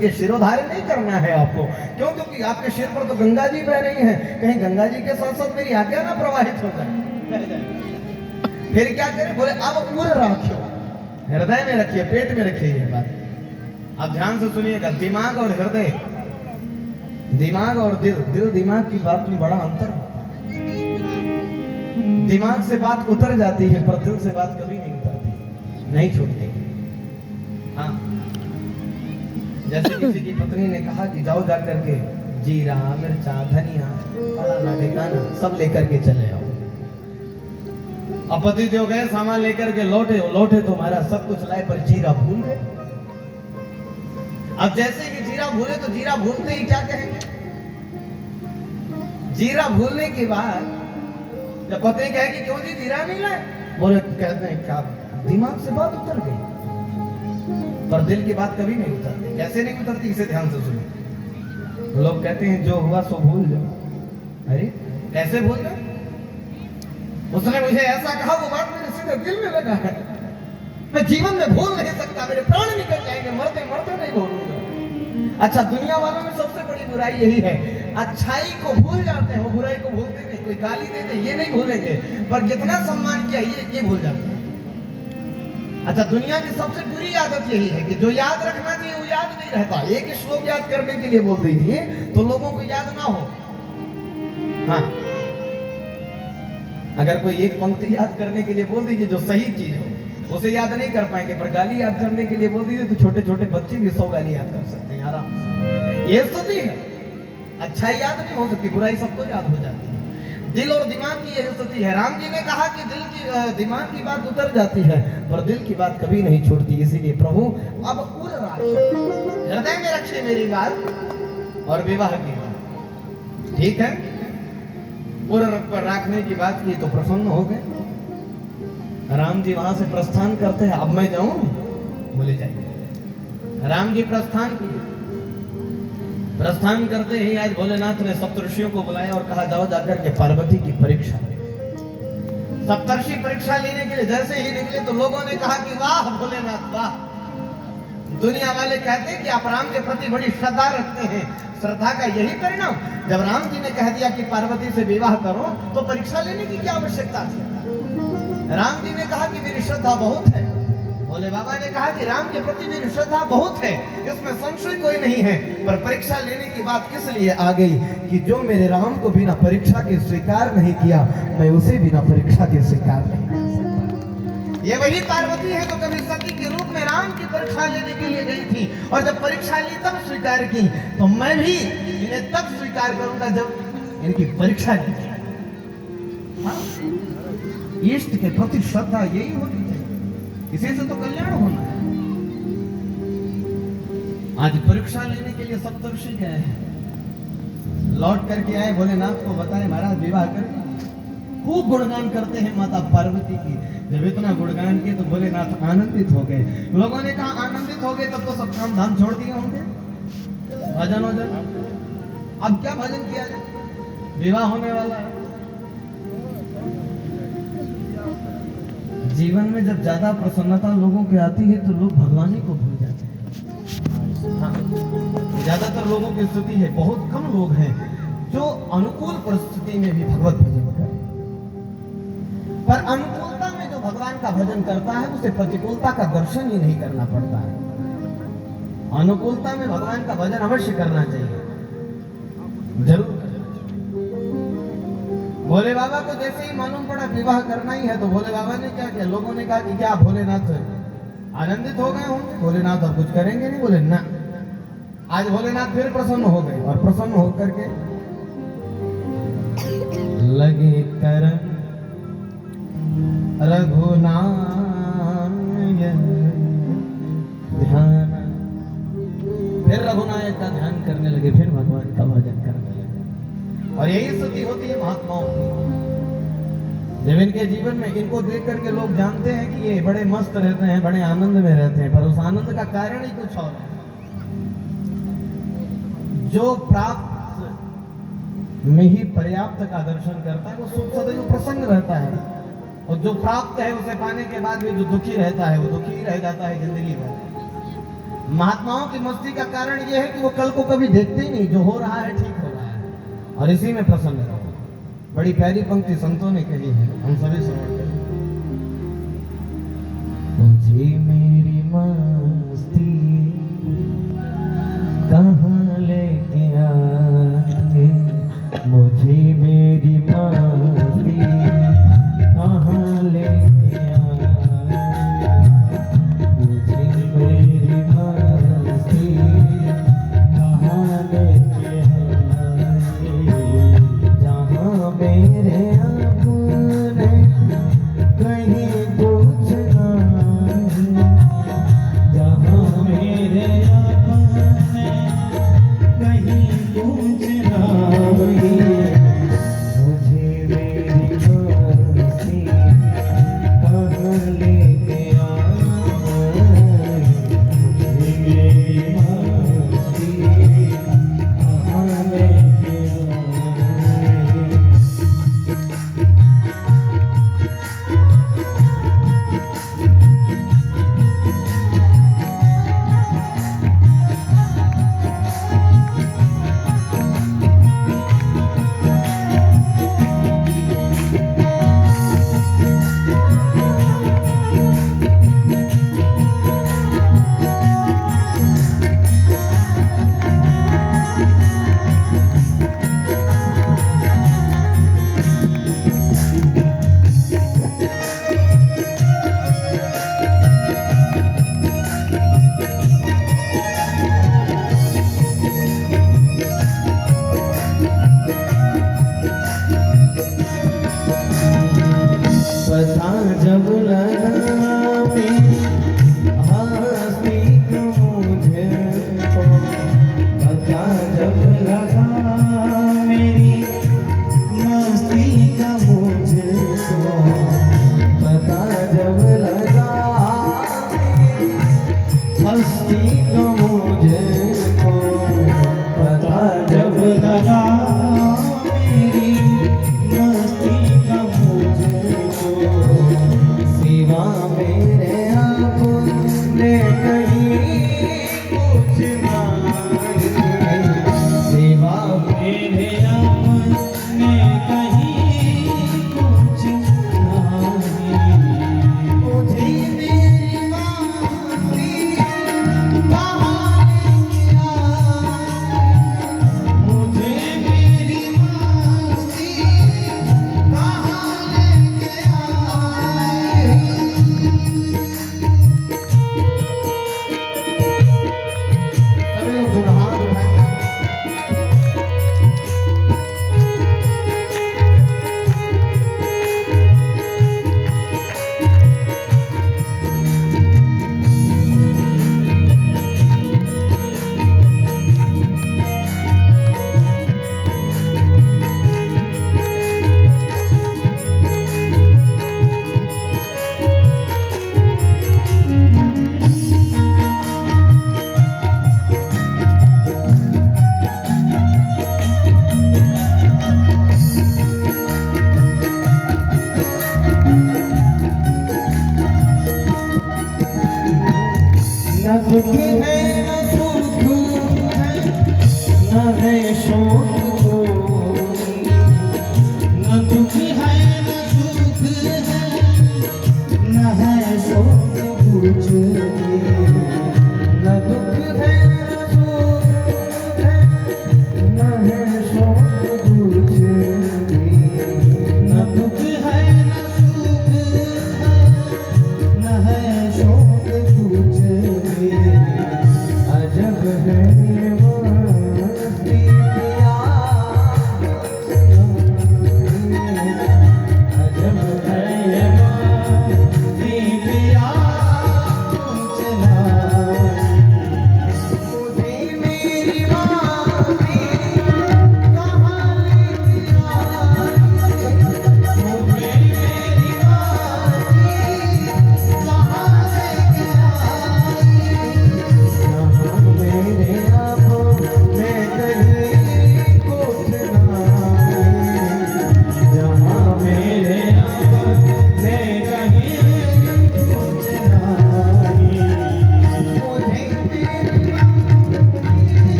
ये सिरोधार्य नहीं करना है आपको। क्यों? क्योंकि आपके सिर पर तो गंगा जी बह रही हैं, कहीं गंगा जी के साथ साथ मेरी आज्ञा ना प्रवाहित हो जाए। फिर क्या करें? बोले अब उर रखियो, हृदय में रखिए, पेट में रखिए ये बात। अब ध्यान से सुनिएगा, दिमाग और हृदय, दिमाग और दिल, दिल दिमाग की बात में बड़ा अंतर होता है। दिमाग से बात उतर जाती है पर दिल से बात कभी नहीं उतरती, नहीं छूटती। हाँ, जैसे किसी की पत्नी ने कहा कि जाओ जा करके जीरा, मिर्चा, धनिया, फलाना ठिकाना सब लेकर के चले आओ। अब पति देव गए, सामान लेकर के लौटे तो हमारा सब कुछ लाए पर जीरा भूल गए। अब जैसे कि जीरा भूले तो जीरा भूलते ही क्या कहेंगे? जीरा भूलने के बाद जब पत्नी कहेगी क्यों जी जीरा नहीं लाए, बोले कहते हैं क्या दिमाग से बात उतर गई पर दिल की बात कभी नहीं उतरती। कैसे नहीं उतरती? इसे ध्यान से सुनो। लोग कहते हैं जो हुआ सो भूल जाओ। अरे कैसे भूल जाओ? उसने मुझे ऐसा कहा, वो बात मेरे सीधे दिल में लगा है, मैं जीवन में भूल नहीं सकता, मेरे प्राण निकल जाएंगे, मरते मरते नहीं भूलूंगा। अच्छा, दुनिया वालों में सबसे बड़ी बुराई यही है, अच्छाई को भूल जाते हैं, वो बुराई को भूलते नहीं। कोई गाली देते ये नहीं भूलेंगे, पर जितना सम्मान किया ये भूल जाते हैं। अच्छा, दुनिया की सबसे बुरी आदत यही है कि जो याद रखना चाहिए वो याद नहीं रहता। एक श्लोक याद करने के लिए बोल दीजिए तो लोगों को याद ना हो। हाँ, अगर कोई एक पंक्ति याद करने के लिए बोल दीजिए जो सही चीज हो, उसे याद नहीं कर पाएंगे, पर गाली याद करने के लिए बोल दीजिए तो छोटे छोटे बच्चे भी 100 गाली याद कर सकते हैं आराम से। ये स्थिति है। अच्छाई याद नहीं हो सकती, बुराई सबको याद हो जाती है। दिल और दिमाग की यही स्थिति है। राम जी ने कहा कि दिल की दिमाग की बात उतर जाती है पर दिल की बात कभी नहीं छूटती। इसीलिए प्रभु अब उर राखिए, हृदय में रखिए मेरी बात और विवाह की बात। ठीक है, उर पर रखने की बात की तो प्रसन्न हो गए। राम जी वहां से प्रस्थान करते हैं। अब मैं जाऊं? बोले जाइए। राम जी प्रस्थान किए। प्रस्थान करते ही आज भोलेनाथ ने सप्तर्षियों को बुलाया और कहा जाओ जाकर के पार्वती की परीक्षा। सप्तर्षि परीक्षा लेने के लिए जैसे ही निकले तो लोगों ने कहा कि वाह भोलेनाथ वाह। दुनिया वाले कहते हैं कि आप राम के प्रति बड़ी श्रद्धा रखते हैं। श्रद्धा का यही परिणाम, जब राम जी ने कह दिया कि पार्वती से विवाह करो तो परीक्षा लेने की क्या आवश्यकता थी? राम जी ने कहा कि मेरी श्रद्धा बहुत है। भोले बाबा ने कहा कि राम के प्रति मेरी श्रद्धा बहुत है, इसमें संशय कोई नहीं है, पर परीक्षा लेने की बात किस लिए आ गई कि जो मेरे राम को बिना परीक्षा के स्वीकार नहीं किया, मैं उसे बिना परीक्षा के स्वीकार नहीं कर सकता। ये वही पार्वती है जो कभी सती के रूप में राम की परीक्षा लेने के लिए गई थी और जब परीक्षा ली तब स्वीकार की, तो मैं भी इन्हें तब स्वीकार करूंगा जब इनकी परीक्षा ली। हाँ? इष्ट के प्रति श्रद्धा यही होती है, इसी से तो कल्याण होना है। आज परीक्षा लेने के लिए सप्तर्षि गए हैं, लौट करके आए, भोलेनाथ को बताए महाराज विवाह कर। खूब गुणगान करते हैं माता पार्वती की। जब इतना गुणगान किए तो भोलेनाथ आनंदित हो गए। लोगों ने कहा आनंदित हो गए तब तो सब काम धाम छोड़ दिए होंगे, भजन हो जाए। अब क्या भजन किया जाए? विवाह होने वाला है। जीवन में जब ज्यादा प्रसन्नता लोगों की आती है तो लोग भगवान ही को भूल जाते हैं। हाँ, ज्यादातर लोगों की स्थिति है, बहुत कम लोग हैं जो अनुकूल परिस्थिति में भी भगवत भजन करें। पर अनुकूलता में जो भगवान का भजन करता है उसे प्रतिकूलता का दर्शन ही नहीं करना पड़ता है। अनुकूलता में भगवान का भजन अवश्य करना चाहिए, जरूर। भोले बाबा को जैसे ही मालूम पड़ा विवाह करना ही है तो भोले बाबा ने क्या किया? लोगों ने कहा कि क्या भोलेनाथ आनंदित हो गए होंगे, भोलेनाथ अब कुछ करेंगे नहीं। बोले ना। आज भोलेनाथ फिर प्रसन्न हो गए और प्रसन्न होकर के लगे करन रघुनायक ध्यान। फिर रघुनायक का ध्यान करने लगे, फिर भगवान का भजन करने लगे। और यही स्थिति होती है महात्माओं की। जब इनके जीवन में इनको देख करके लोग जानते हैं कि ये बड़े मस्त रहते हैं, बड़े आनंद में रहते हैं, पर उस आनंद का कारण ही कुछ और है। जो प्राप्त में ही पर्याप्त का दर्शन करता है वो सुख सदैव प्रसन्न रहता है, और जो प्राप्त है उसे पाने के बाद भी जो दुखी रहता है वो दुखी रह जाता है जिंदगी भर। महात्माओं की मस्ती का कारण यह है कि वो कल को कभी देखते ही नहीं, जो हो रहा है ठीक हो रहा है और इसी में प्रसन्न रहो। बड़ी प्यारी पंक्ति संतों ने कही है, हम सभी श्रवण करें। मुझे मेरी मस्ती कहाँ लेके आए, मुझे मेरी मस्ती कहाँ लेके आए, मुझे मेरी मस्ती कहाँ लेके आए, जहाँ मेरे अपने कहीं कुछ ना,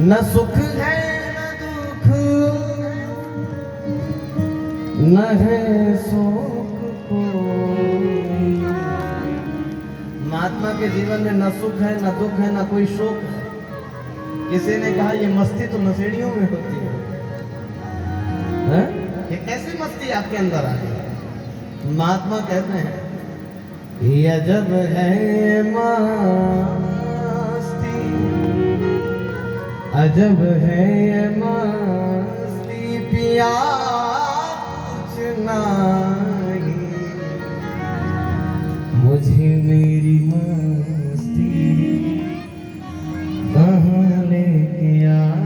न सुख है न दुख, न है शोक कोई। महात्मा के जीवन में न सुख है न दुख है न कोई शोक है। किसी ने कहा ये मस्ती तो नशेड़ियों में होती है? ये कैसी मस्ती आपके अंदर आ गई? महात्मा कहते हैं ये अजब है मस्ती, अजब है ये मस्ती, पिया कुछ नहीं मुझे मेरी मस्ती कहाँ लेके आई,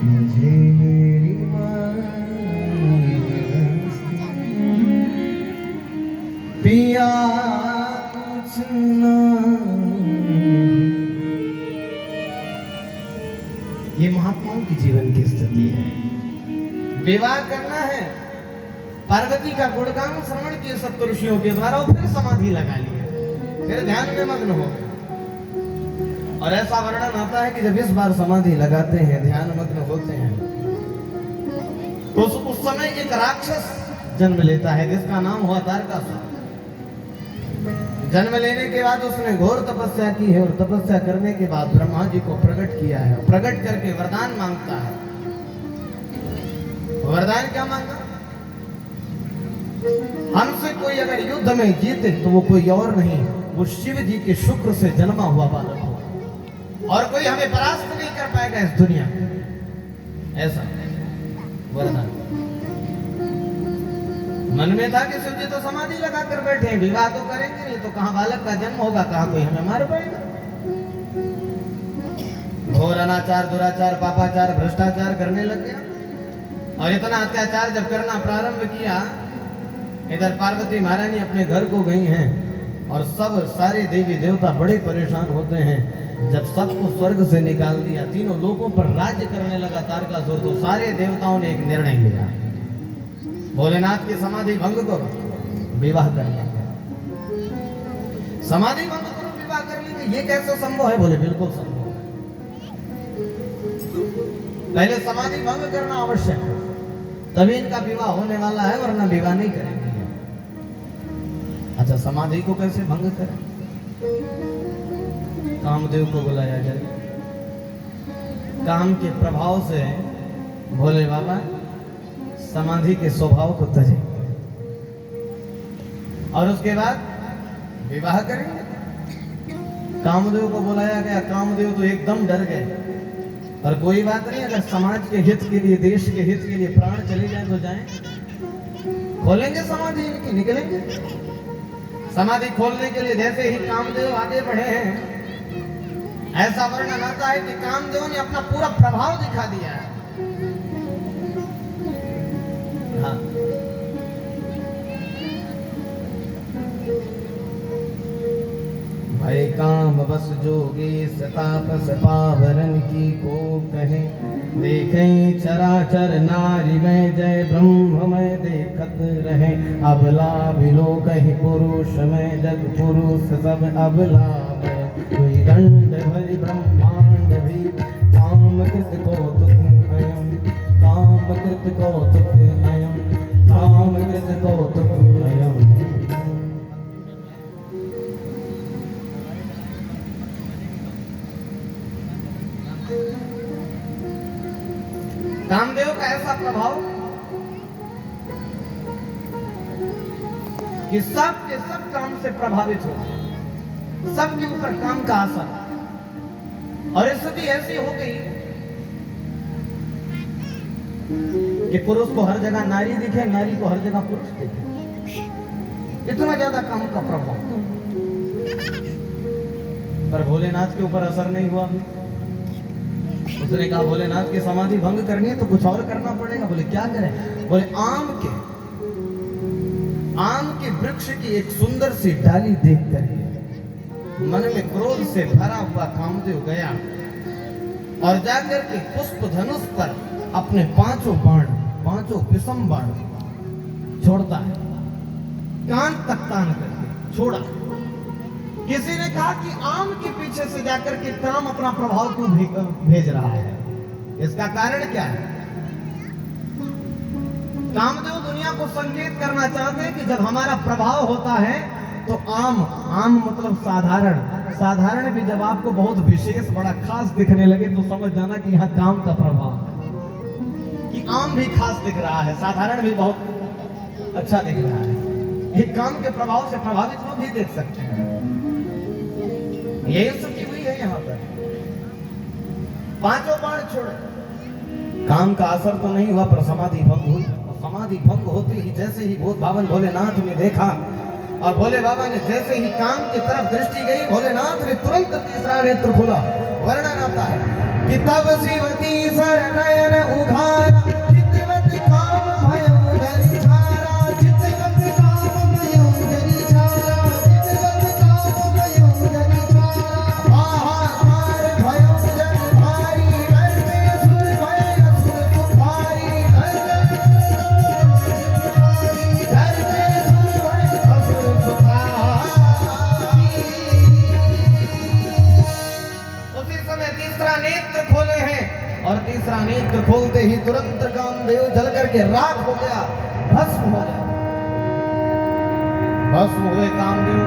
मुझे मेरी मस्ती पिया कुछ नहीं। ये महात्माओं की जीवन की स्थिति है। विवाह करना है, पार्वती का गुणगान श्रवण किए सप्तऋषियों के द्वारा, और फिर समाधि लगा ली, फिर ध्यान में मग्न हो गए। और ऐसा वर्णन आता है कि जब इस बार समाधि लगाते हैं, ध्यान मग्न होते हैं, तो उस समय एक राक्षस जन्म लेता है जिसका नाम हुआ तारकासुर। जन्म लेने के बाद उसने घोर तपस्या की है, और तपस्या करने के बाद ब्रह्मा जी को प्रकट किया है। प्रकट करके वरदान मांगता है। वरदान क्या मांगा? हमसे कोई अगर युद्ध में जीते तो वो कोई और नहीं, वो शिव जी के शुक्र से जन्मा हुआ बालक हो, और कोई हमें परास्त नहीं कर पाएगा इस दुनिया में। ऐसा वरदान मन में था कि शिव जी तो समाधि लगा कर बैठे हैं, विवाह तो करेंगे नहीं, तो कहां बालक का जन्म होगा, कहां कोई हमें मार पाएगा। घोर अनाचार, दुराचार, पापाचार, भ्रष्टाचार करने लग गया। और इतना अत्याचार जब करना प्रारंभ किया, इधर पार्वती महारानी अपने घर को गई हैं, और सब सारे देवी देवता बड़े परेशान होते हैं। जब सबको स्वर्ग से निकाल दिया, तीनों लोगों पर राज्य करने लगा तारकासुर, तो सारे देवताओं ने एक निर्णय लिया, भोलेनाथ की समाधि भंग करो, विवाह कर लेंगे। समाधि भंग करो, विवाह कर लेंगे। ये कैसे संभव है? बोले बिल्कुल संभव है। पहले समाधि भंग करना आवश्यक है, तभी इनका विवाह होने वाला है, वरना विवाह नहीं करेंगे। अच्छा, समाधि को कैसे भंग करें? कामदेव को बुलाया जाए। काम के प्रभाव से भोले बाबा समाधि के स्वभाव को तजे, और उसके बाद विवाह करेंगे। कामदेव को बुलाया गया। कामदेव तो एकदम डर गए, पर कोई बात नहीं, अगर समाज के हित के लिए, देश के हित के लिए प्राण चले जाए तो जाएं। खोलेंगे समाधि इनकी, निकलेंगे। समाधि खोलने के लिए जैसे ही कामदेव आगे बढ़े हैं, ऐसा वर्णन आता है कि कामदेव ने अपना पूरा प्रभाव दिखा दिया है। हाँ। भय काम बस जोगी तापस पावरन की को कहे, देखें चराचर नारी में जय ब्रह्म में देखत रहे। अबला बिलो कही पुरुष में जग पुरुष सब अबला, कोई दंड भरि ब्रह्मांड भी काम कृत कौतुक अयम, काम कृत कौतुक अयम, काम कृत कौतुक अयम। कामदेव का ऐसा प्रभाव कि सब के सब काम से प्रभावित हो, सबके ऊपर काम का असर। और स्थिति ऐसी हो गई कि पुरुष को हर जगह नारी दिखे, नारी को हर जगह पुरुष दिखे। इतना ज्यादा काम का प्रभाव। पर भोलेनाथ के ऊपर असर नहीं हुआ। उसने कहा भोलेनाथ की समाधि भंग करनी है तो कुछ और करना पड़ेगा। बोले क्या करें? बोले आम के वृक्ष की एक सुंदर सी डाली देखकर मन में क्रोध से भरा हुआ कामदेव गया और जाकर के पुष्प धनुष पर अपने पांचों विषम बाण छोड़ता है। कान तक तान करके छोड़ा। किसी ने कहा कि आम के पीछे से जाकर के काम अपना प्रभाव क्यों भेज रहा है? इसका कारण क्या है? कामदेव दुनिया को संकेत करना चाहते हैं कि जब हमारा प्रभाव होता है तो आम मतलब साधारण भी जब आपको बहुत विशेष बड़ा खास दिखने लगे तो समझ जाना कि यहाँ काम का प्रभाव है, कि आम भी खास दिख रहा है, साधारण भी बहुत अच्छा दिख रहा है। ये काम के प्रभाव से प्रभावित लोग भी देख सकते हैं। यही स्थिति हुई है यहाँ पर। पांचों बाण छोड़े, काम का असर तो नहीं हुआ पर समाधि भंग हुई। समाधि भंग होते ही जैसे ही भूत भावन भोलेनाथ ने देखा और भोले बाबा ने जैसे ही काम की तरफ दृष्टि गई, भोलेनाथ ने तुरंत तीसरा नेत्र खोला। वर्णन आता है कि तब शिवती सर नयन उघारा, चितवत काम भयो जरि छारा, चितवत काम भयो जरि छारा, चितवत काम भयो जरि छारा। हाहाकार भयो जन भारी, डर में सुर भय असुर तुम्हारी, डर में सुर भय असुर तुम्हारी। उसी समय तीसरा नेत्र खोले हैं और तीसरा नेत्र खोलते ही तुरंत कामदेव जल करके राख हो गया, भस्म हो गया। भस्म हुए कामदेव।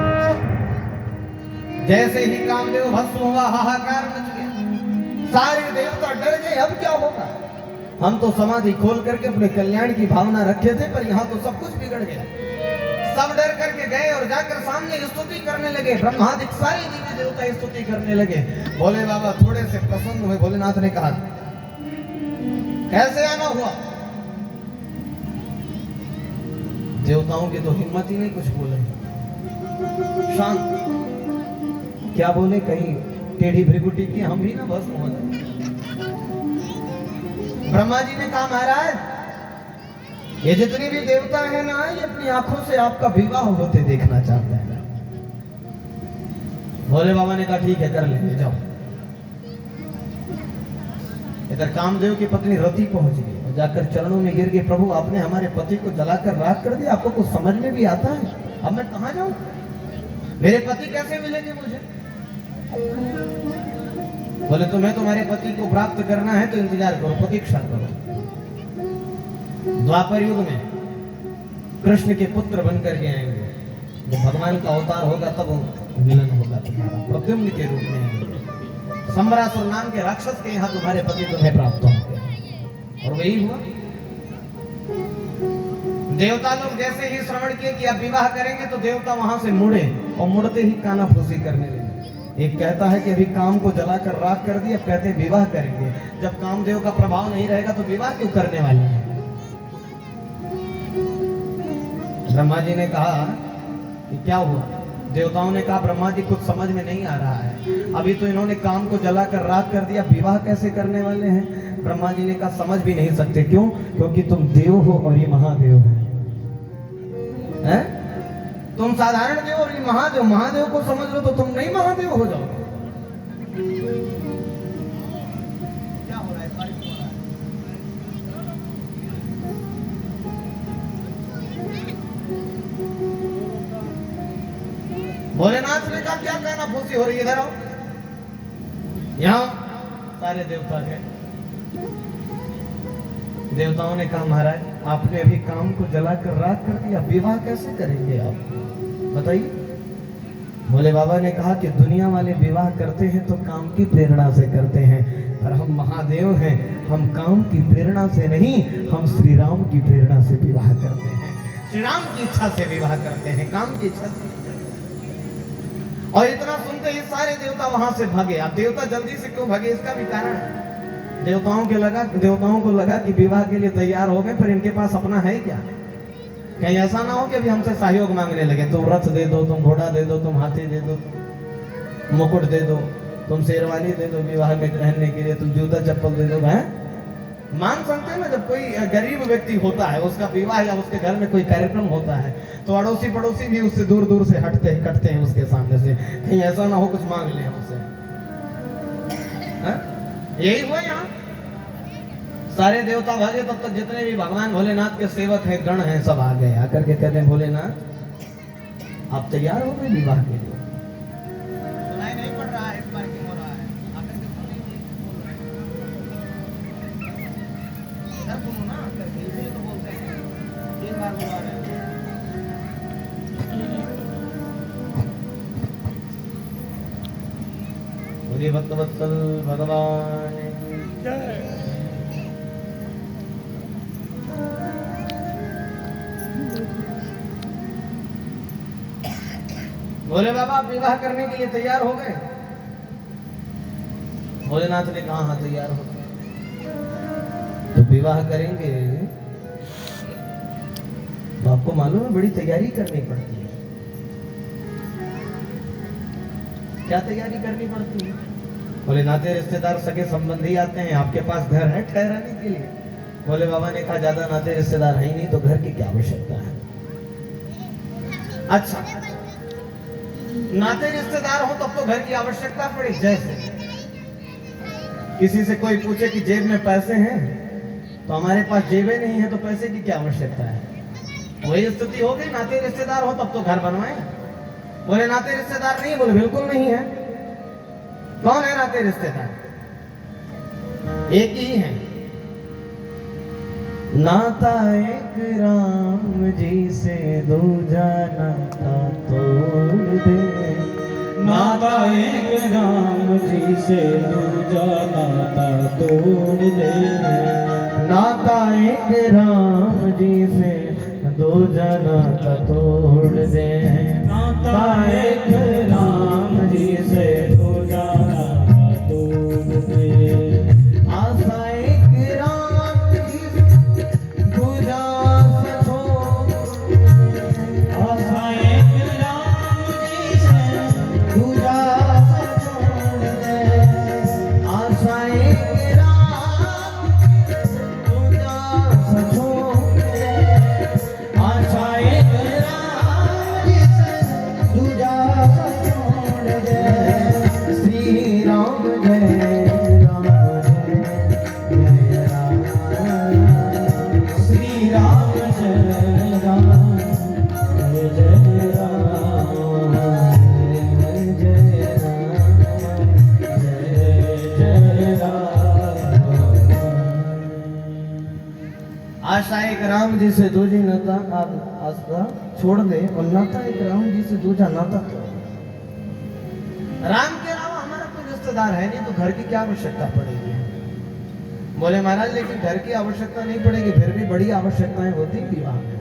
जैसे ही कामदेव भस्म हुआ, हाहाकार मच गया। सारे देवता डर गए, अब क्या होगा? हम तो समाधि खोल करके अपने कल्याण की भावना रखे थे, पर यहाँ तो सब कुछ बिगड़ गया। सब डर करके गए और जाकर सामने स्तुति करने लगे। ब्रह्मादि सारे देवी देवता स्तुति करने लगे। भोले बाबा थोड़े से प्रसन्न हुए। भोलेनाथ ने कहा, कैसे आना हुआ? देवताओं की तो हिम्मत ही नहीं कुछ बोले। शांत, क्या बोले? कहीं टेढ़ी भ्रिकुटी की हम भी ना भस्म हो जाए। ब्रह्मा जी ने कहा, महाराज ये जितने भी देवता हैं ना, ये अपनी आंखों से आपका विवाह होते देखना चाहते हैं। भोले बाबा ने कहा, ठीक है कर लेंगे, जाओ। इधर कामदेव की पत्नी रति पहुंच गई और जाकर चरणों में गिर गई। प्रभु, आपने हमारे पति को जलाकर राख कर दिया, आपको कुछ समझ में भी आता है? अब मैं कहां जाऊं? मेरे पति कैसे मिलेंगे मुझे? बोले, तुम्हें तुम्हारे पति को प्राप्त करना है तो इंतजार करो, प्रतीक्षा करो। द्वापर युग में कृष्ण के पुत्र बनकर के आएंगे, जब भगवान का अवतार होगा तब मिलन होगा तुम्हारा, प्रद्युम्न के रूप में आएंगे। संबरासुर नाम के राक्षस के यहाँ तुम्हारे पति तुम्हें प्राप्त होंगे। और वही हुआ। देवता लोग जैसे ही श्रवण किए कि आप विवाह करेंगे तो देवता वहां से मुड़े और मुड़ते ही कानाफूसी करने लगे। एक कहता है कि अभी काम को जलाकर राख कर दिया, कहते हैं विवाह करेंगे। जब कामदेव का प्रभाव नहीं रहेगा तो विवाह क्यों करने वाले हैं? ब्रह्मा जी ने कहा कि क्या हुआ? देवताओं ने कहा, ब्रह्मा जी कुछ समझ में नहीं आ रहा है। अभी तो इन्होंने काम को जलाकर राख कर दिया, विवाह कैसे करने वाले हैं? ब्रह्मा जी ने कहा, समझ भी नहीं सकते। क्यों? क्योंकि तुम देव हो और ये महादेव है। तुम साधारण देव और ये महादेव। महादेव को समझ लो तो तुम नहीं महादेव हो जाओगे। क्या हो रहा है? भोलेनाथ ने कहा, क्या कहना फूसी हो रही है? इधर आओ। यहाँ सारे देवता गए। देवताओं ने कहा, महाराज आपने अभी काम को जलाकर राख कर दिया, विवाह कैसे करेंगे आप? बताइए। भोले बाबा ने कहा कि दुनिया वाले विवाह करते हैं तो काम की प्रेरणा से करते हैं, पर हम महादेव हैं, हम काम की प्रेरणा से नहीं, हम श्री राम की प्रेरणा से विवाह करते हैं। श्री राम की इच्छा से विवाह करते हैं, काम की इच्छा से। और इतना सुनते ही सारे देवता वहां से भागे। अब देवता जल्दी से क्यों भागे, इसका भी कारण है। देवताओं को लगा कि विवाह के लिए तैयार हो गए, पर इनके पास अपना है क्या? कहीं ऐसा ना हो कि अभी हमसे सहयोग मांगने लगे। तुम रथ दे दो, तुम घोड़ा दे दो, तुम हाथी दे दो, मुकुट दे दो, तुम शेरवानी दे दो विवाह में पहनने के लिए, तुम जूता चप्पल दे दो। है मान सकते हैं ना, जब कोई गरीब व्यक्ति होता है, उसका विवाह या उसके घर में कोई कार्यक्रम होता है, तो अड़ोसी पड़ोसी भी उससे दूर दूर से कटते हैं उसके सामने से, कहीं ऐसा ना हो कुछ मांग ले हमसे। यही हुआ यहाँ। सारे देवता भागे, तब तक जितने भी भगवान भोलेनाथ के सेवक हैं, गण हैं, सब आ गए। आकर के कहते हैं, भोलेनाथ आप तैयार हो गए विवाह के लिए? बोलिए भक्तवत्सल भगवान जय। बोले बाबा आप विवाह करने के लिए तैयार हो गए? भोलेनाथ ने कहा हाँ तैयार हो गए। तो विवाह करेंगे तो आपको मालूम है बड़ी तैयारी करनी पड़ती है। क्या तैयारी करनी पड़ती है? बोले नाते रिश्तेदार सगे संबंधी आते हैं, आपके पास घर है ठहराने के लिए? बोले बाबा ने कहा ज्यादा नाते रिश्तेदार है ही नहीं, तो घर की क्या आवश्यकता है। अच्छा नाते रिश्तेदार हो तब तो घर की आवश्यकता पड़ी। जैसे किसी से कोई पूछे कि जेब में पैसे हैं, तो हमारे पास जेबें नहीं है, तो पैसे की क्या आवश्यकता है। वही स्थिति हो गई, नाते रिश्तेदार हो तब तो घर बनवाए। बोले नाते रिश्तेदार नहीं? बोले बिल्कुल नहीं है। कौन है नाते रिश्तेदार? एक ही है, नाता एक राम जी से दूजा नाता तोड़ दे। नाता एक राम जी से दूजा नाता तोड़ दे। नाता एक राम जी से दूजा नाता तोड़ दे। नाता एक राम जी से दूजा नाता तोड़ दे। आशा एक राम जी से दूजा छोड़ दे। आशा एक राम जी से दूजा छोड़ दे। आशा एक राम दूजा छोड़ दे। आशा एक राम दूजा छोड़ दे। श्री राम जय राम जय राम। श्री राम जय राम जय जय राम जय राम जय जय राम। आशा एक राम जी से दूजी नाता आप आस्था छोड़ दे, और नाता एक राम जी से दूजा नाता तोड़ दे। राम के अलावा हमारा कोई रिश्तेदार है नहीं, तो घर की क्या आवश्यकता पड़ेगी। बोले महाराज लेकिन घर की आवश्यकता नहीं पड़ेगी, फिर भी बड़ी आवश्यकताएं होती विवाह में।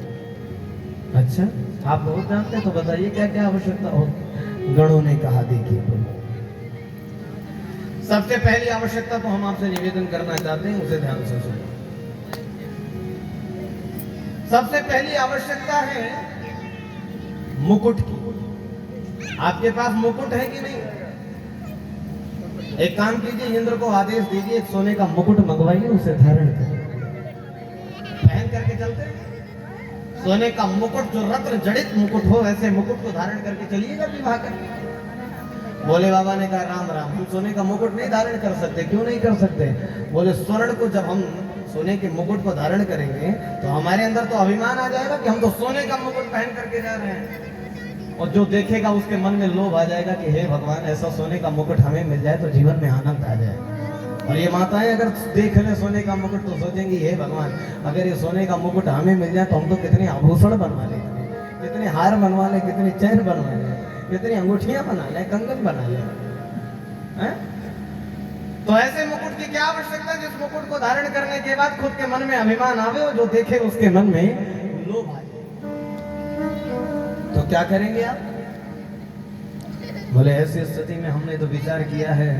अच्छा आप बहुत जानते हैं, तो बताइए क्या क्या आवश्यकता होगी। गणों ने कहा देखिए बोलो। सबसे पहली आवश्यकता तो हम आपसे निवेदन करना चाहते हैं, उसे ध्यान से सुनो। सबसे पहली आवश्यकता है मुकुट की। आपके पास मुकुट है कि नहीं? एक काम कीजिए, इंद्र को आदेश दीजिए, एक सोने का मुकुट मंगवाइए, उसे धारण करिए, पहन करके चलते हैं। सोने का मुकुट जो रत्न जड़ित मुकुट हो, ऐसे मुकुट को धारण करके चलिएगा विवाह करके। बोले बाबा ने कहा राम राम, हम सोने का मुकुट नहीं धारण कर सकते। क्यों नहीं कर सकते? बोले स्वर्ण को जब हम सोने के मुकुट को धारण करेंगे तो हमारे अंदर तो अभिमान आ जाएगा कि हम तो सोने का मुकुट पहन करके जा रहे हैं, और जो देखेगा उसके मन में लोभ आ जाएगा कि हे भगवान ऐसा सोने का मुकुट हमें मिल जाए तो जीवन में आनंद आ जाए। और ये माताएं अगर देख ले सोने का मुकुट तो सोचेंगी हे भगवान अगर ये सोने का मुकुट हमें मिल जाए तो हम तो कितने आभूषण बनवा ले, कितने हार बनवा ले, कितने चैन बनवा ले, कितनी अंगूठियां बना ले, कंगन बना ले। तो ऐसे मुकुट की क्या आवश्यकता जिस मुकुट को धारण करने के बाद खुद के मन में अभिमान आवे और जो देखे उसके मन में लोभ आ जाए। तो क्या करेंगे आप? बोले ऐसी स्थिति में हमने तो विचार किया है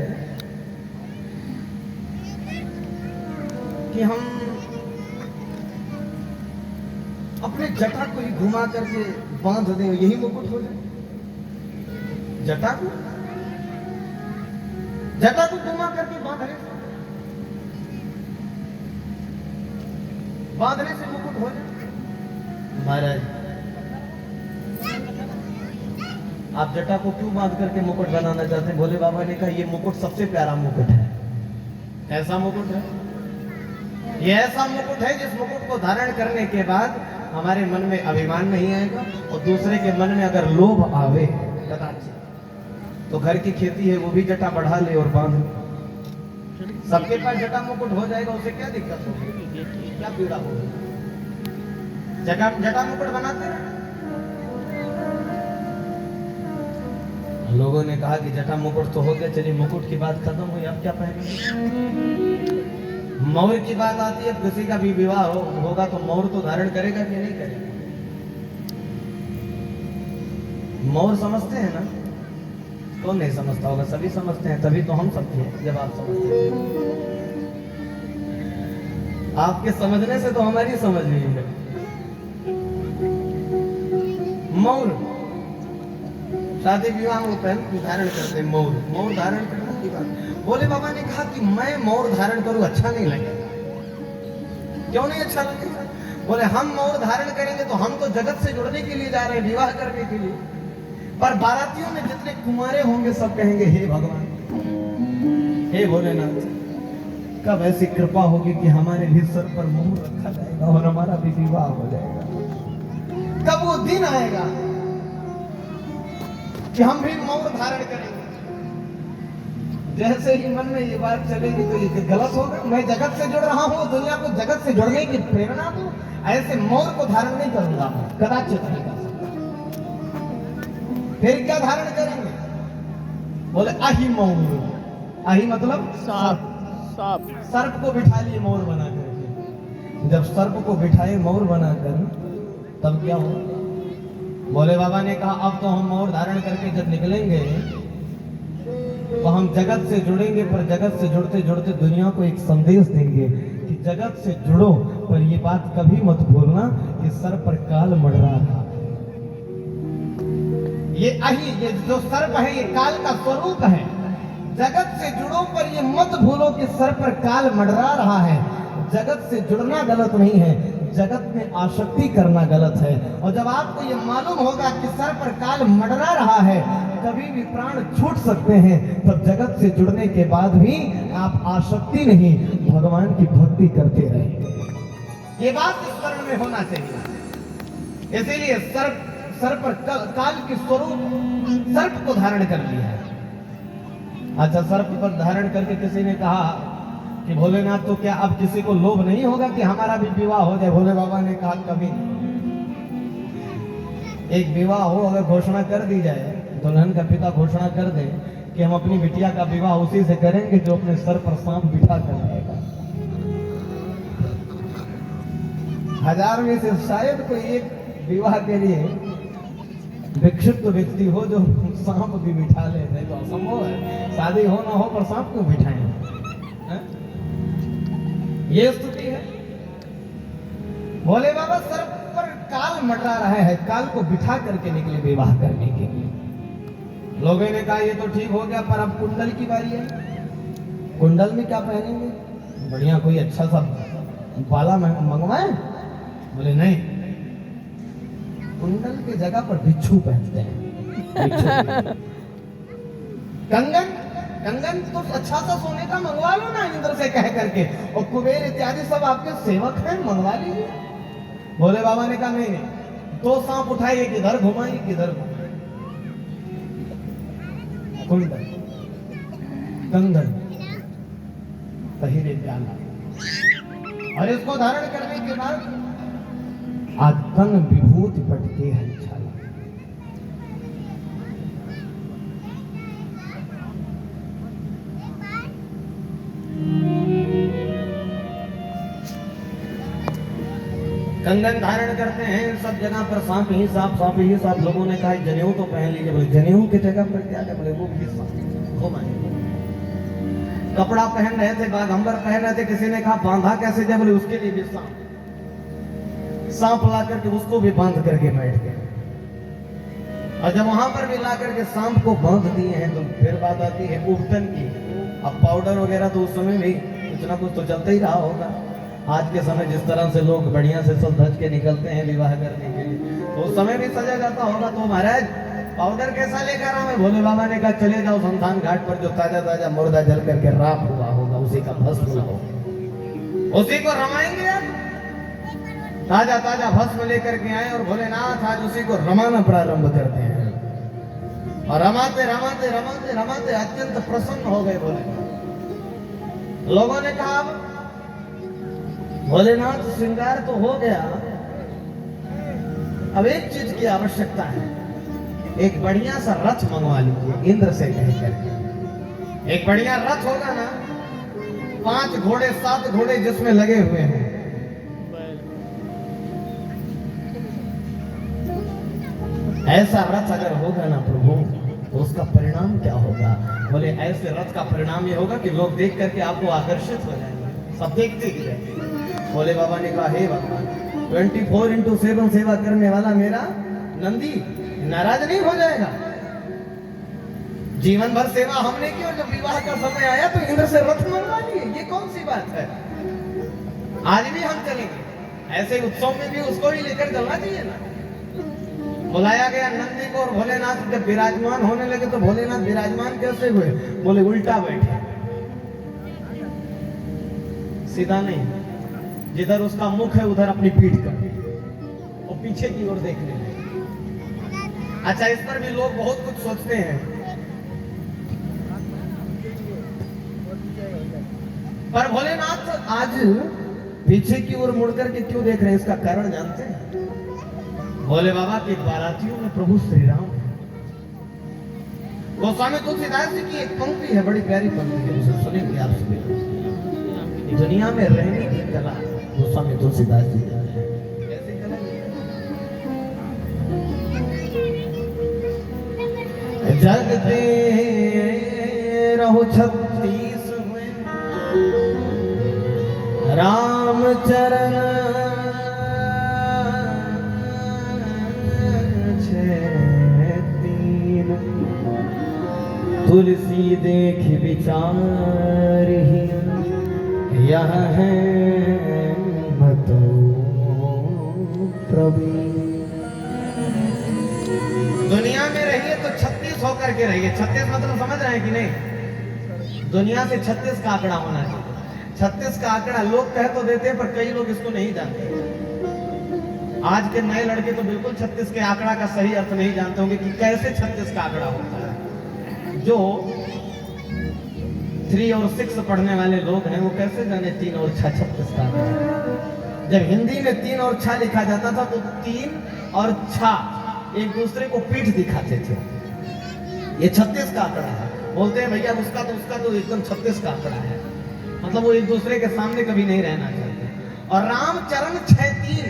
कि हम अपने जटा को ही घुमा करके बांध दें, यही मुकुट हो जाए। जटा को घुमा करके बांधने से मुकुट हो जाए। महाराज आप जटा को क्यों बांध करके मुकुट बनाना चाहते हैं? भोले बाबा ने कहा ये मुकुट सबसे प्यारा मुकुट है। ऐसा मुकुट है, ये ऐसा मुकुट है जिस मुकुट को धारण करने के बाद हमारे मन में अभिमान नहीं आएगा, और दूसरे के मन में अगर लोभ आवे कदाचित तो घर की खेती है वो भी जटा बढ़ा ले और बांध ले। सबके पास जटा मुकुट हो जाएगा, उसे क्या दिक्कत होगी, क्या पीड़ा होगी। जटा मुकुट बनाते हैं। लोगों ने कहा कि जटा मुकुट तो हो गया, चलिए मुकुट की बात खत्म हुई, अब क्या पहनेंगे? मौर की बात आती है, किसी का भी विवाह होगा तो मौर तो धारण करेगा कि नहीं करेगा? मौर समझते हैं ना? कौन नहीं समझता होगा? सभी समझते हैं, तभी तो हम सब थे जब आप समझते हैं। आपके समझने से तो हमारी समझ नहीं है। मौर शादी विवाह में पहन धारण करते हैं। मौर धारण करने की बात, भोले बाबा ने कहा कि मैं मौर धारण करूं, अच्छा नहीं लगेगा। क्यों नहीं अच्छा लगेगा? बोले हम मौर धारण करेंगे तो हम तो जगत से जुड़ने के लिए जा रहे हैं, विवाह करने के लिए। पर बारातियों में जितने कुंवारे होंगे सब कहेंगे हे भगवान, हे भोलेनाथ, कब ऐसी कृपा होगी कि हमारे भी सर पर मोर रखा जाएगा और हमारा भी विवाह हो जाएगा। कब वो दिन आएगा कि हम भी मोर धारण करेंगे। जैसे ही मन में ये बात चलेगी तो ये गलत होगा। मैं जगत से जुड़ रहा हूँ, दुनिया को जगत से जुड़ने की प्रेरणा दूं, ऐसे मोर को धारण नहीं करूंगा, कदाचित नहीं कर सकता। फिर क्या धारण करेंगे? बोले आही मोर। आही मतलब सांप। सर्प को बिठा लिए मोर बना करके। जब सर्प को बिठाए मोर बनाकर, तब क्या हो? भोले बाबा ने कहा अब तो हम मोर धारण करके जब निकलेंगे तो हम जगत से जुड़ेंगे, पर जगत से जुड़ते जुड़ते दुनिया को एक संदेश देंगे कि जगत से जुड़ो, पर ये बात कभी मत भूलना कि सर पर काल मंडरा था। ये जो सर्प है ये काल का स्वरूप है। जगत से जुड़ो, पर ये मत भूलो कि सर पर काल मंडरा रहा है। जगत से जुड़ना गलत नहीं है, जगत में आसक्ति करना गलत है। और जब आपको ये मालूम होगा कि सर पर काल मंडरा रहा है, कभी भी प्राण छूट सकते हैं, तब जगत से जुड़ने के बाद भी आप आसक्ति नहीं, भगवान की भक्ति करते रहेंगे। ये बात स्मरण में होना चाहिए। इसीलिए सर पर काल के स्वरूप सर्प को धारण कर लिया है। अच्छा, सर्प पर धारण करके किसी ने कहा कि भोलेनाथ तो क्या अब किसी को लोभ नहीं होगा कि हमारा भी विवाह हो जाए? भोले बाबा ने कहा कभी एक विवाह हो, अगर घोषणा कर दी जाए, दुल्हन का पिता घोषणा कर दे कि हम अपनी बिटिया का विवाह उसी से करेंगे जो अपने सर पर सांप बिठा कर रहेगा, 1000 में से शायद कोई एक विवाह के लिए विक्षिप्त व्यक्ति हो जो सांप भी बिठा ले। नहीं तो असंभव है, शादी हो ना हो पर सांप क्यों बिठाएं? ये स्थिति है। भोले बाबा सर पर काल मंडरा रहा है, काल को बिठा करके निकले विवाह करने के लिए। लोगों ने कहा ये तो ठीक हो गया, पर अब कुंडल की बारी है। कुंडल में क्या पहनेंगे? बढ़िया कोई अच्छा सा बाला मंगवाएं? बोले नहीं, कुंडल की जगह पर बिच्छू पहनते हैं। कंगन तो अच्छा सा सोने का मंगवा लो ना इंद्र से कह करके, और कुबेर इत्यादि सब आपके सेवक हैं, मंगवा लीजिए। भोले बाबा ने कहा नहीं, 2 सांप उठाइए, किधर घुमाइए किधर घुमाइए। कुंडल, कंगन, पहिरे प्याला, और इसको धारण करने के बाद आज तन विभूति पटके हंछाला। कंगन धारण करते हैं, सब जगह पर सांप ही सांप। लोगों ने कहा जनेऊ तो पहन लीजिए। बोले जनेऊ की जगह पर क्या है? बोले वो भी सांप घुमाए। कपड़ा पहन रहे थे, बागंबर पहन रहे थे, किसी ने कहा बांधा कैसे जाए? बोले उसके लिए भी सांप ला करके उसको भी बांध करके बैठ गए। और जब वहां पर भी ला करके सांप को बांध दिए हैं, तो फिर बात आती है उबटन की। अब पाउडर वगैरह तो उस समय भी कुछ ना कुछ तो चलता ही रहा होगा। आज के समय जिस तरह से लोग बढ़िया से सब धज के निकलते हैं विवाह करने के लिए, तो उस समय भी सजा जाता होगा। तो महाराज पाउडर कैसा लेकर आऊं मैं? भोले बाबा ने कहा चले जाओ शमशान घाट पर, जो ताजा ताजा मुर्दा जल करके राख हुआ होगा उसी का भस्म लाओ, उसी को रमाएंगे। आप ताजा ताजा भस्म लेकर के आए और भोलेनाथ आज उसी को रमाना प्रारंभ करते हैं। और रमाते रमाते रमाते रमाते अत्यंत प्रसन्न हो गए भोलेनाथ। लोगों ने कहा भोलेनाथ श्रृंगार तो हो गया, अब एक चीज की आवश्यकता है, एक बढ़िया सा रथ मंगवा लीजिए इंद्र से कह करके। एक बढ़िया रथ होगा ना, 5 घोड़े 7 घोड़े जिसमें लगे हुए हैं, ऐसा रथ अगर होगा ना प्रभु, तो उसका परिणाम क्या होगा? बोले ऐसे रथ का परिणाम ये होगा कि लोग देख करके आपको आकर्षित हो जाएंगे, सब देखते ही रहेंगे। भोले बाबा ने कहा, हे भगवान, 24/7 सेवा करने वाला मेरा नंदी नाराज नहीं हो जाएगा? जीवन भर सेवा हमने की और जब विवाह का समय आया तो इंद्र से रथ मंगवा लिए, ये कौन सी बात है? आज भी हम चलेंगे, ऐसे उत्सव में भी उसको ही लेकर चलना चाहिए ना। बुलाया गया नंदी को और भोलेनाथ जब विराजमान होने लगे तो भोलेनाथ विराजमान कैसे हुए? बोले उल्टा बैठे, सीधा नहीं, जिधर उसका मुख है उधर अपनी पीठ कर, वो पीछे की ओर देखने लगे। अच्छा, इस पर भी लोग बहुत कुछ सोचते हैं, पर भोलेनाथ आज पीछे की ओर मुड़कर के क्यों देख रहे हैं, इसका कारण जानते हैं? भोले बाबा के बारातियों में प्रभु श्री राम। गोस्वामी तुलसीदास जी की एक पंक्ति है, बड़ी प्यारी पंक्ति है, उसे सुनेंगे आप सभी। दुनिया में रहने की कला गोस्वामी तुलसीदास जी की है। कैसे कला? जगते रहो 36 राम चरण तुलसी देख विचार ही यह है मतो प्रभु। दुनिया में रहिए तो 36 होकर के रहिए। 36 मतलब समझ रहे हैं कि नहीं? दुनिया से 36 का आंकड़ा होना चाहिए। 36 का आंकड़ा लोग कह तो देते हैं, पर कई लोग इसको नहीं जानते। आज के नए लड़के तो बिल्कुल 36 के आंकड़ा का सही अर्थ नहीं जानते होंगे कि कैसे 36 का आंकड़ा होता है। जो 3 और 6 पढ़ने वाले लोग हैं वो कैसे जाने 3 और 6 36 का आंकड़ा। जब हिंदी में 3 और 6 लिखा जाता था तो 3 और 6 एक दूसरे को पीठ दिखाते थे। ये 36 का आंकड़ा है। बोलते हैं भैया उसका तो एकदम 36 का आंकड़ा है, मतलब वो एक दूसरे के सामने कभी नहीं रहना चाहते। और राम चरण 6-3,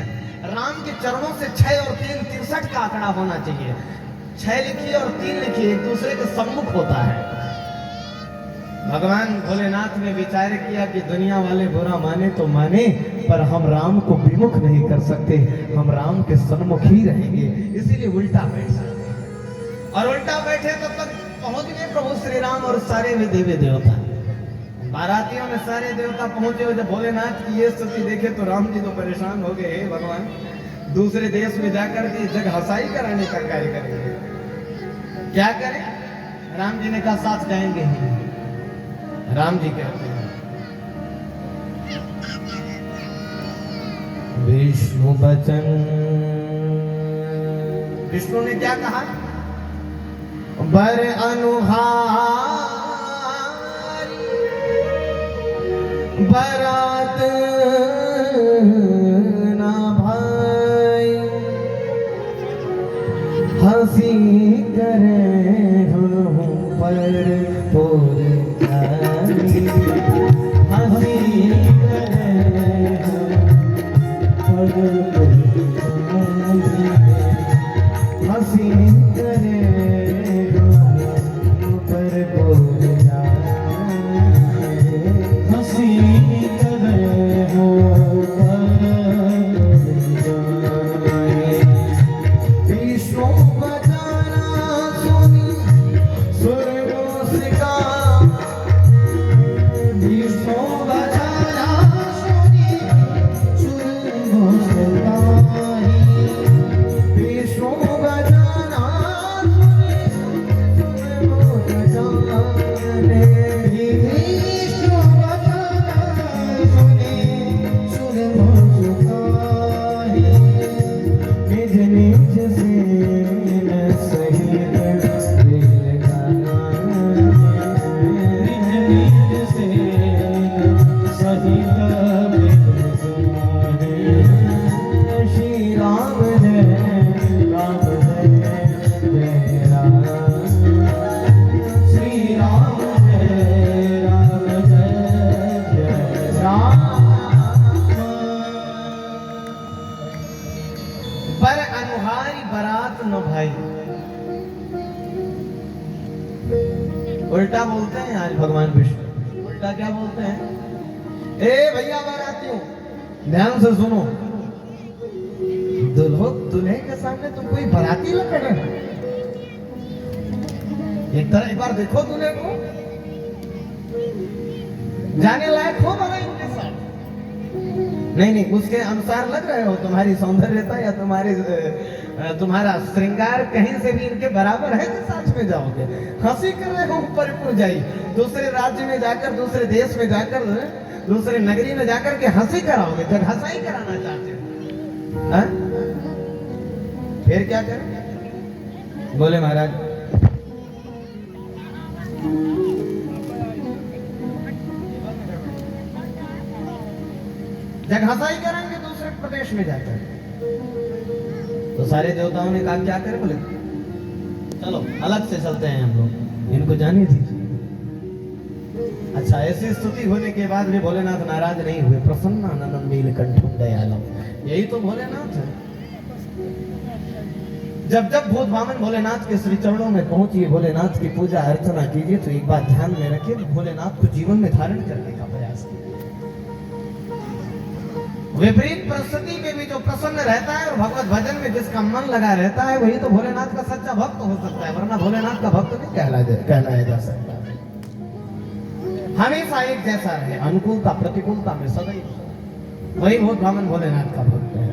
राम के चरणों से 6 और 3 63 का आंकड़ा होना चाहिए। 6 लिखिए और 3 लिखिए, एक दूसरे के सम्मुख होता है। भगवान भोलेनाथ ने विचार किया कि दुनिया वाले बुरा माने तो माने, पर हम राम को विमुख नहीं कर सकते, हम राम के सन्मुख ही रहेंगे, इसीलिए उल्टा बैठा। और उल्टा बैठे तो तक पहुंच गए प्रभु श्री राम और सारे वे देवी देवता। बारातियों में सारे देवता पहुंचे और जब भोलेनाथ की ये स्थिति देखे तो राम जी तो परेशान हो गए। हे भगवान, दूसरे देश में जाकर के जग हसाई कराने का कार्य करेंगे, क्या करें? राम जी ने कहा साथ जाएंगे ही। राम जी कहते हैं विष्णु बचन। विष्णु ने क्या कहा? बर अनुहार बरात ना भाई, हंसी करे हम पर पोर हंसी करे हम हंसी करे हम पर पोर हंसी करे हो विष्णु बजाना सुनी स्वर्गों से अनुहारी बारात न भाई। उल्टा बोलते हैं आज भगवान विष्णु। उल्टा क्या बोलते हैं? ए भैया बारातियों, ध्यान से सुनो, दुल्हो दूल्हे के सामने तुम कोई बाराती लग रहे हो। एक बार देखो दूल्हे को, जाने लायक हो बना इनके साथ। नहीं, उसके अनुसार लग रहे हो। तुम्हारी सौंदर्यता या तुम्हारा श्रृंगार कहीं से भी इनके बराबर है तो साथ में जाओगे। हंसी कर रहे हो ऊपर ऊपर जाई, दूसरे राज्य में जाकर, दूसरे देश में जाकर, दूसरे नगरी में जाकर के हंसी कराओगे, जब हंसाई कराना चाहते हो। हाँ? फिर क्या करें? बोले महाराज, जब हंसाई करेंगे दूसरे प्रदेश में जाकर, तो सारे देवताओं ने कहा क्या करें? बोले चलो अलग से चलते हैं हम लोग, इनको जाने दीजिए। अच्छा, ऐसी स्तुति होने के बाद भी भोलेनाथ नाराज नहीं हुए। प्रसन्नानंदं नीलकंठं दयालम, यही तो भोलेनाथ है। जब भूत वामन भोलेनाथ के श्री चरणों में पहुंचिए, भोलेनाथ की पूजा अर्चना कीजिए, तो एक बात ध्यान में रखिए, भोलेनाथ को जीवन में धारण करने का प्रयास कीजिए। विपरीत परिस्थिति में भी जो प्रसन्न रहता है और भगवत भजन में जिसका मन लगा रहता है, वही तो भोलेनाथ का सच्चा भक्त हो सकता है, वरना भोलेनाथ का भक्त नहीं कहलाया जा सकता। हमेशा एक जैसा रहे, अनुकूलता प्रतिकूलता में सदैव, वही भूत वामन भोलेनाथ का भक्त है।